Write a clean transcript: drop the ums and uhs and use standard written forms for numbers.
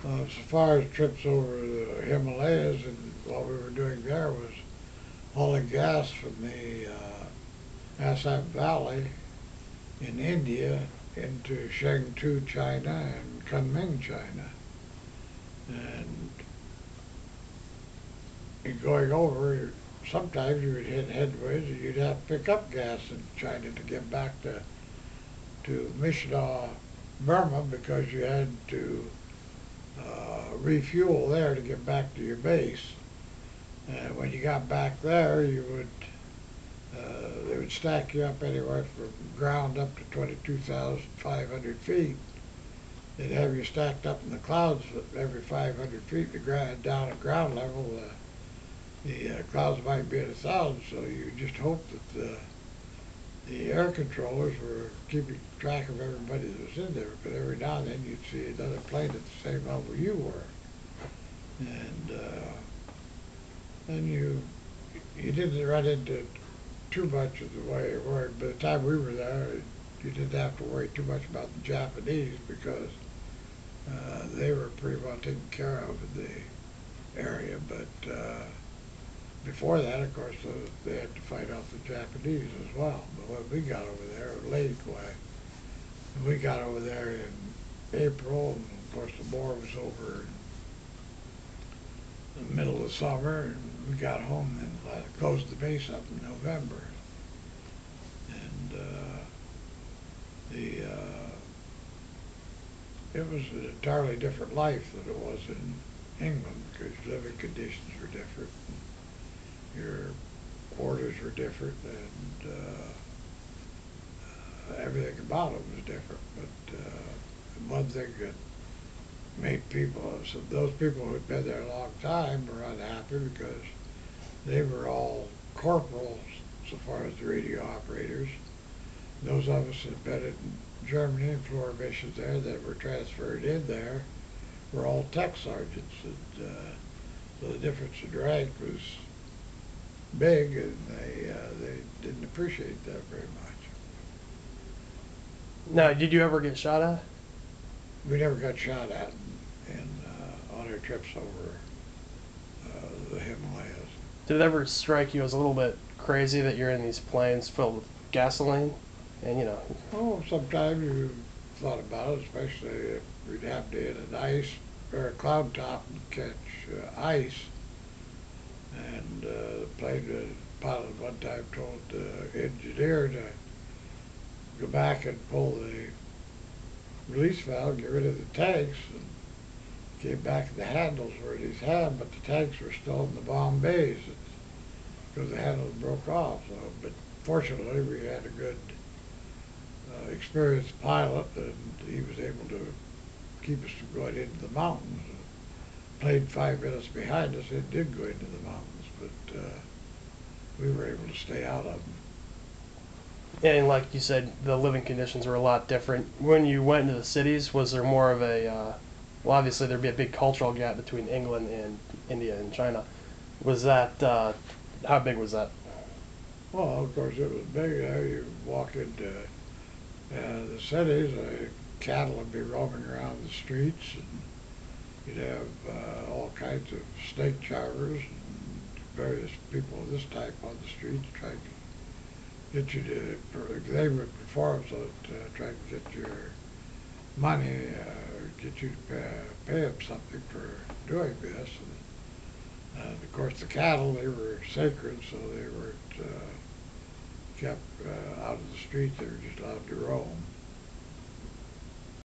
As far as trips over the Himalayas, and what we were doing there was hauling gas from the Assam Valley in India into Chengdu, China, and Kunming, China. And in going over, sometimes you would hit headways and you'd have to pick up gas in China to get back to Mishnah, Burma, because you had to refuel there to get back to your base. And when you got back there, they would stack you up anywhere from ground up to 22,500 feet. They'd have you stacked up in the clouds every 500 feet down at ground level. The clouds might be at 1,000, so you just hope that the air controllers were keeping track of everybody that was in there, because every now and then you'd see another plane at the same level you were. And then you didn't run into too much of the way where by the time we were there, you didn't have to worry too much about the Japanese, because they were pretty well taken care of in the area. But before that, of course, they had to fight off the Japanese as well. But when we got over there, late way, we got over there in April, and of course the war was over in the middle of summer, and we got home and closed the base up in November. And the it was an entirely different life than it was in England, because living conditions were different, your quarters were different, and everything about it was different. But one thing that made people, so those people who'd been there a long time were unhappy, because they were all corporals so far as the radio operators. Those of us that had been in Germany and floor missions there that were transferred in there were all tech sergeants, and so the difference in rank was big, and they didn't appreciate that very much. Now, did you ever get shot at? We never got shot at on our trips over the Himalayas. Did it ever strike you as a little bit crazy that you're in these planes filled with gasoline? And Oh, sometimes you thought about it, especially if we'd have to hit an ice or a cloud top and catch ice. And the pilot one time told the engineer to go back and pull the release valve, get rid of the tanks, and came back and the handles were in his hand, but the tanks were still in the bomb bays because the handles broke off. So, but fortunately, we had a good experienced pilot, and he was able to keep us from going into the mountains. Plane 5 minutes behind us, it did go into the mountains, but we were able to stay out of them. And like you said, the living conditions were a lot different. When you went into the cities, was there more of a, well, obviously there'd be a big cultural gap between England and India and China. Was that, how big was that? Well, of course, it was big. You walk into the cities, cattle would be roaming around the streets, and you'd have all kinds of snake charmers and various people of this type on the streets trying to get you to, they would perform so that trying to get your money, get you to pay them something for doing this. And of course, the cattle, they were sacred, so they weren't kept out of the street. They were just allowed to roam.